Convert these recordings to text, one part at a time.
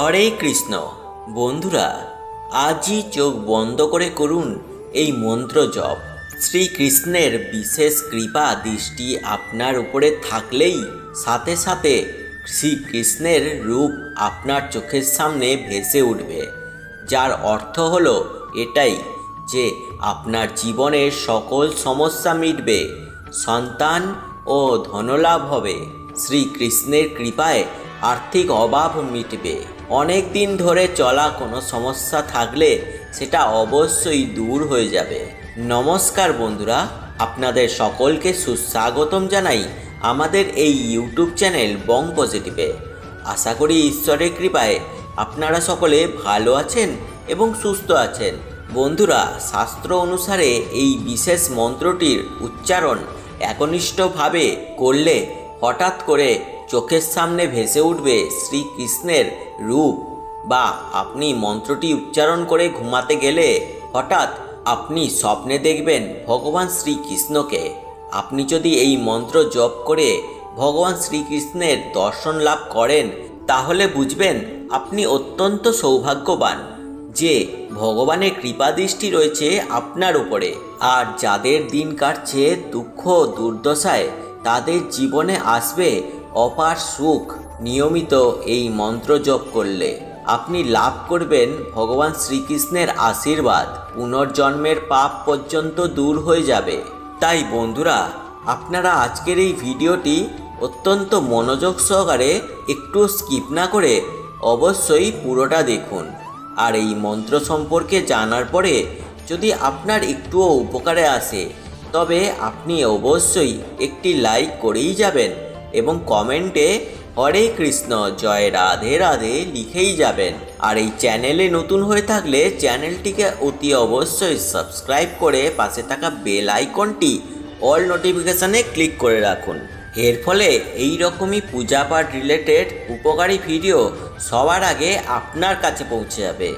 হরে কৃষ্ণ। বন্ধুরা, আজই চোখ বন্ধ করে করুন এই মন্ত্র জপ। শ্রীকৃষ্ণের বিশেষ কৃপা দৃষ্টি আপনার উপরে থাকলেই সাথে সাথে শ্রীকৃষ্ণের রূপ আপনার চোখের সামনে ভেসে উঠবে, যার অর্থ হলো এটাই যে আপনার জীবনের সকল সমস্যা মিটবে, সন্তান ও ধনলাভ হবে। শ্রীকৃষ্ণের কৃপায় আর্থিক অভাব মিটবে। অনেক দিন ধরে চলা কোনো সমস্যা থাকলে সেটা অবশ্যই দূর হয়ে যাবে। নমস্কার বন্ধুরা, আপনাদের সকলকে সুস্বাগতম জানাই আমাদের এই ইউটিউব চ্যানেল বং পজিটিভে। আশা করি ঈশ্বরের কৃপায় আপনারা সকলে ভালো আছেন এবং সুস্থ আছেন। বন্ধুরা, শাস্ত্র অনুসারে এই বিশেষ মন্ত্রটির উচ্চারণ একনিষ্ঠভাবে করলে হঠাৎ করে চোখের সামনে ভেসে উঠবে শ্রীকৃষ্ণের রূপ, বা আপনি মন্ত্রটি উচ্চারণ করে ঘুমাতে গেলে হঠাৎ আপনি স্বপ্নে দেখবেন ভগবান শ্রীকৃষ্ণকে। আপনি যদি এই মন্ত্র জপ করে ভগবান শ্রীকৃষ্ণের দর্শন লাভ করেন, তাহলে বুঝবেন আপনি অত্যন্ত সৌভাগ্যবান যে ভগবানের কৃপা দৃষ্টি রয়েছে আপনার উপরে। আর যাদের দিন কাটছে দুঃখ দুর্দশায়, তাদের জীবনে আসবে অপার সুখ। নিয়মিত এই মন্ত্র জপ করলে আপনি লাভ করবেন ভগবান শ্রীকৃষ্ণের আশীর্বাদ। পুনর্জন্মের পাপ পর্যন্ত দূর হয়ে যাবে। তাই বন্ধুরা, আপনারা আজকের এই ভিডিওটি অত্যন্ত মনোযোগ সহকারে একটু স্কিপ না করে অবশ্যই পুরোটা দেখুন। আর এই মন্ত্র সম্পর্কে জানার পরে যদি আপনার একটুও উপকারে আসে, তবে আপনি অবশ্যই একটি লাইক করেই যাবেন এবং কমেন্টে হরে কৃষ্ণ জয় রাধে রাধে লিখেই যাবেন। আর এই চ্যানেলে নতুন হয়ে থাকলে চ্যানেলটিকে অতি অবশ্যই সাবস্ক্রাইব করে পাশে থাকা বেল আইকনটি অল নোটিফিকেশানে ক্লিক করে রাখুন। এর ফলে এই রকমই পূজাপাঠ রিলেটেড উপকারী ভিডিও সবার আগে আপনার কাছে পৌঁছে যাবে।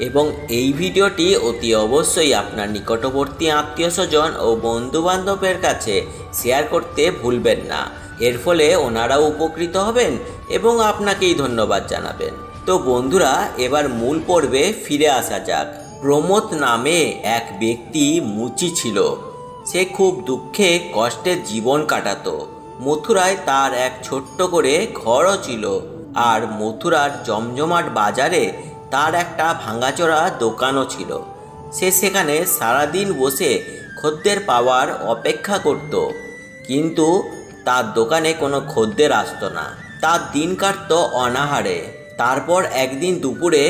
এবং এই ভিডিওটি অতি অবশ্যই আপনার নিকটবর্তী আত্মীয় স্বজন ও বন্ধুবান্ধবের কাছে শেয়ার করতে ভুলবেন না। এর ফলে ওনারাও উপকৃত হবেন এবং আপনাকেই ধন্যবাদ জানাবেন। তো বন্ধুরা, এবার মূল পর্বে ফিরে আসা যাক। প্রমোদ নামে এক ব্যক্তি মুচি ছিল। সে খুব দুঃখে কষ্টে জীবন কাটাতো। মথুরায় তার এক ছোট্ট করে ঘরও ছিল। আর মথুরার জমজমাট বাজারে তার একটা ভাঙাচোরা দোকানও ছিল। সে সেখানে সারাদিন বসে খদ্দের পাওয়ার অপেক্ষা করত, কিন্তু তার দোকানে কোনো খদ্দের আসতো না। তার দিন কাটতো অনাহারে। তারপর একদিন দুপুরে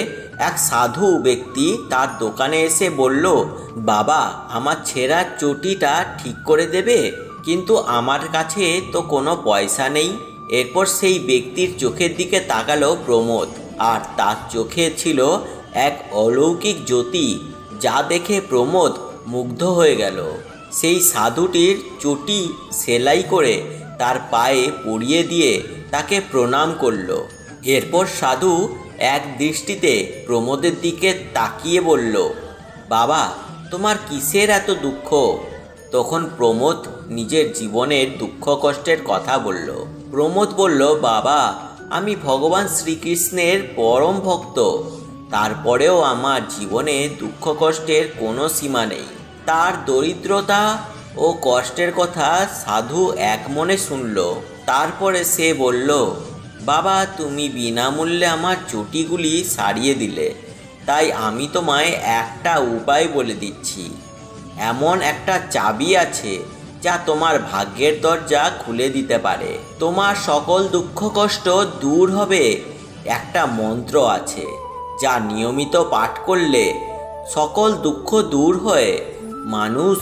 এক সাধু ব্যক্তি তার দোকানে এসে বলল, বাবা, আমার ছেঁড়া চটিটা ঠিক করে দেবে? কিন্তু আমার কাছে তো কোনো পয়সা নেই। এরপর সেই ব্যক্তির চোখের দিকে তাকালো প্রমোদ, আর তার চোখে ছিল এক অলৌকিক জ্যোতি, যা দেখে প্রমোদ মুগ্ধ হয়ে গেল। সেই সাধুটির চটি সেলাই করে তার পায়ে পরিয়ে দিয়ে তাকে প্রণাম করল। এরপর সাধু এক দৃষ্টিতে প্রমোদের দিকে তাকিয়ে বলল, বাবা, তোমার কিসের এত দুঃখ? তখন প্রমোদ নিজের জীবনের দুঃখ কষ্টের কথা বলল। প্রমোদ বলল, বাবা, আমি ভগবান শ্রীকৃষ্ণের পরম ভক্ত। তারপরেও আমার জীবনে দুঃখ কষ্টের কোনো সীমা নেই। তার দরিদ্রতা ও কষ্টের কথা সাধু এক মনে শুনল। তারপরে সে বলল, বাবা, তুমি বিনামূল্যে আমার চটিগুলি সারিয়ে দিলে, তাই আমি তোমায় একটা উপায় বলে দিচ্ছি। এমন একটা চাবি আছে যা তোমার ভাগ্যের দরজা খুলে দিতে পারে। তোমার সকল দুঃখ কষ্ট দূর হবে। একটা মন্ত্র আছে যা নিয়মিত পাঠ করলে সকল দুঃখ দূর হয়ে মানুষ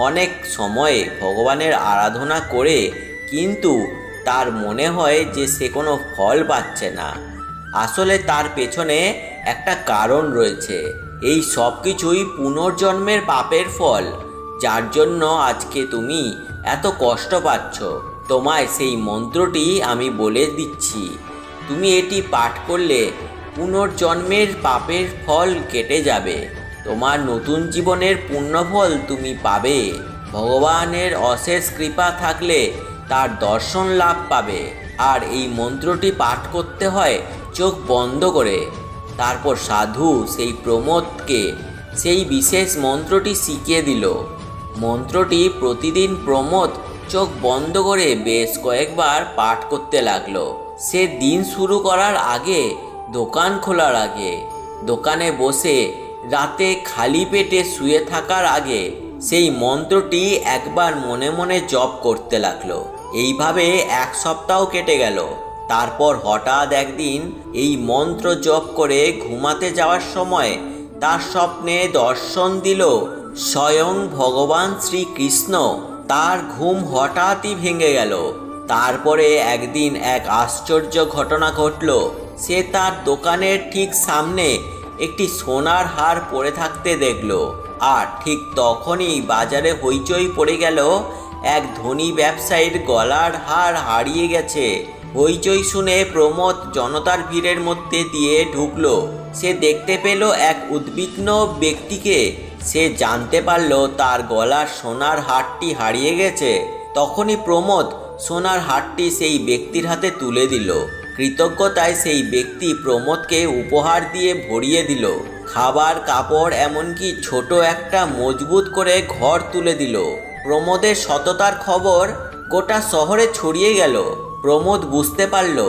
অনেক সময় ভগবানের আরাধনা করে, কিন্তু তার মনে হয় যে সে কোনো ফল পাচ্ছে না। আসলে তার পেছনে একটা কারণ রয়েছে। এই সব কিছুই পুনর্জন্মের পাপের ফল, যার জন্য আজকে তুমি এত কষ্ট পাচ্ছ। তোমায় সেই মন্ত্রটি আমি বলে দিচ্ছি। তুমি এটি পাঠ করলে পুনর্জন্মের পাপের ফল কেটে যাবে। তোমার নতুন জীবনের পুণ্যফল তুমি পাবে। ভগবানের অশেষ কৃপা থাকলে তার দর্শন লাভ পাবে। আর এই মন্ত্রটি পাঠ করতে হয় চোখ বন্ধ করে। তারপর সাধু সেই প্রমোদকে সেই বিশেষ মন্ত্রটি শিখিয়ে দিল। মন্ত্রটি প্রতিদিন প্রমোদ চোখ বন্ধ করে বেশ কয়েকবার পাঠ করতে লাগলো। সে দিন শুরু করার আগে, দোকান খোলার আগে, দোকানে বসে রাতে খালি পেটে শুয়ে থাকার আগে সেই মন্ত্রটি একবার মনে মনে জপ করতে লাগলো। এইভাবে 1 সপ্তাহ কেটে গেল। তারপর হঠাৎ একদিন এই মন্ত্র জপ করে ঘুমাতে যাওয়ার সময় তার স্বপ্নে দর্শন দিল স্বয়ং ভগবান শ্রীকৃষ্ণ। তার ঘুম হঠাৎই ভেঙে গেল। তারপরে একদিন এক আশ্চর্য ঘটনা ঘটল। সে তার দোকানের ঠিক সামনে একটি সোনার হার পরে থাকতে দেখল। আর ঠিক তখনই বাজারে হইচই পড়ে গেল, এক ধনী ব্যবসায়ীর গলার হার হারিয়ে গেছে। হইচই শুনে প্রমোদ জনতার ভিড়ের মধ্যে দিয়ে ঢুকলো। সে দেখতে পেল এক উদ্বিগ্ন ব্যক্তিকে। সে জানতে পারল তার গলার সোনার হারটি হারিয়ে গেছে। তখনই প্রমোদ সোনার হারটি সেই ব্যক্তির হাতে তুলে দিল। কৃতজ্ঞতায় সেই ব্যক্তি প্রমোদকে উপহার দিয়ে ভরিয়ে দিল খাবার, কাপড়, এমনকি ছোট একটা মজবুত করে ঘর তুলে দিল। প্রমোদের সততার খবর গোটা শহরে ছড়িয়ে গেল। প্রমোদ বুঝতে পারল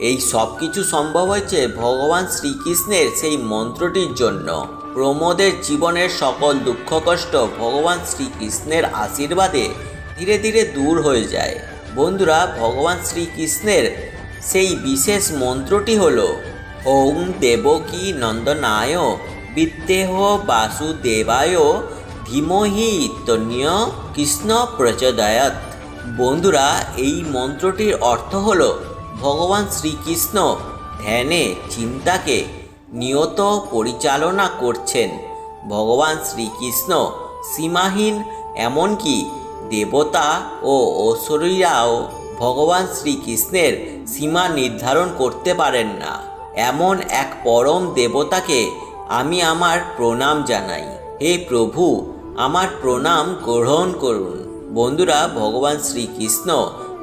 এই সব কিছু সম্ভব হয়েছে ভগবান শ্রীকৃষ্ণের সেই মন্ত্রটির জন্য। প্রমোদের জীবনের সকল দুঃখ কষ্ট ভগবান শ্রীকৃষ্ণের আশীর্বাদে ধীরে ধীরে দূর হয়ে যায়। বন্ধুরা, ভগবান শ্রীকৃষ্ণের সেই বিশেষ মন্ত্রটি হল ওং দেবকী নন্দনায় বিদ্যেহ বাসুদেবায় ধীমহি তন্য কৃষ্ণ প্রচোদয়াৎ। বন্ধুরা, এই মন্ত্রটির অর্থ হল ভগবান শ্রীকৃষ্ণ ধ্যানে চিন্তাকে নিয়ত পরিচালনা করছেন। ভগবান শ্রীকৃষ্ণ সীমাহীন, এমনকি দেবতা ও অসুররাও ভগবান শ্রীকৃষ্ণের সীমা নির্ধারণ করতে পারেন না। এমন এক পরম দেবতাকে আমি আমার প্রণাম জানাই। হে প্রভু, আমার প্রণাম গ্রহণ করুন। বন্ধুরা, ভগবান শ্রীকৃষ্ণ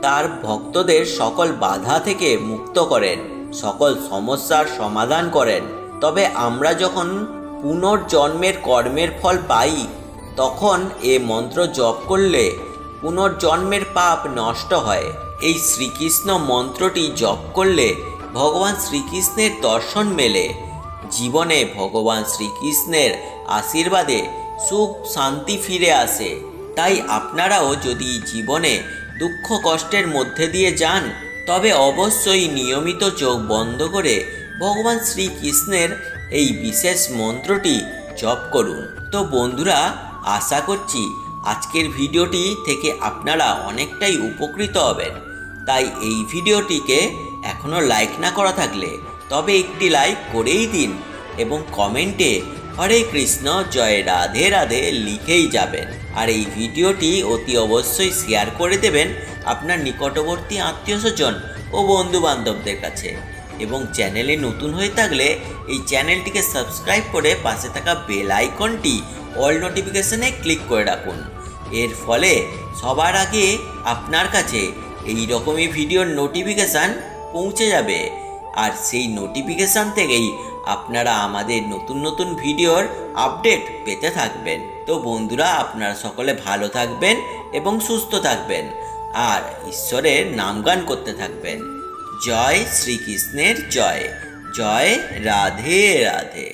তার ভক্তদের সকল বাধা থেকে মুক্ত করেন, সকল সমস্যার সমাধান করেন। তবে আমরা যখন পুনর্জন্মের কর্মের ফল পাই, তখন এ মন্ত্র জপ করলে পুনর্জন্মের পাপ নষ্ট হয়। এই শ্রীকৃষ্ণ মন্ত্রটি জপ করলে ভগবান শ্রীকৃষ্ণের দর্শন মেলে। জীবনে ভগবান শ্রীকৃষ্ণের আশীর্বাদে সুখ শান্তি ফিরে আসে। তাই আপনারাও যদি জীবনে দুঃখ কষ্টের মধ্যে দিয়ে যান, তবে অবশ্যই নিয়মিত চোখ বন্ধ করে ভগবান শ্রীকৃষ্ণের এই বিশেষ মন্ত্রটি জপ করুন। তো বন্ধুরা, আশা করছি আজকের ভিডিওটি থেকে আপনারা অনেকটাই উপকৃত হবেন। তাই এই ভিডিওটিকে এখনও লাইক না করা থাকলে তবে একটি লাইক করেই দিন এবং কমেন্টে হরে কৃষ্ণ জয় রাধে রাধে লিখেই যাবেন। আর এই ভিডিওটি অতি অবশ্যই শেয়ার করে দেবেন আপনার নিকটবর্তী আত্মীয়স্বজন ও বন্ধু বান্ধবদের কাছে। এবং চ্যানেলে নতুন হয়ে থাকলে এই চ্যানেলটিকে সাবস্ক্রাইব করে পাশে থাকা বেল আইকনটি অল নোটিফিকেশনে ক্লিক করে রাখুন। এর ফলে সবার আগে আপনার কাছে এই রকমই ভিডিওর নোটিফিকেশান পৌঁছে যাবে। আর সেই নোটিফিকেশান থেকেই আপনারা আমাদের নতুন নতুন ভিডিওর আপডেট পেতে থাকবেন। তো বন্ধুরা, আপনারা সকলে ভালো থাকবেন এবং সুস্থ থাকবেন আর ঈশ্বরের নামগান করতে থাকবেন। জয় শ্রীকৃষ্ণের জয়। জয় রাধে রাধে।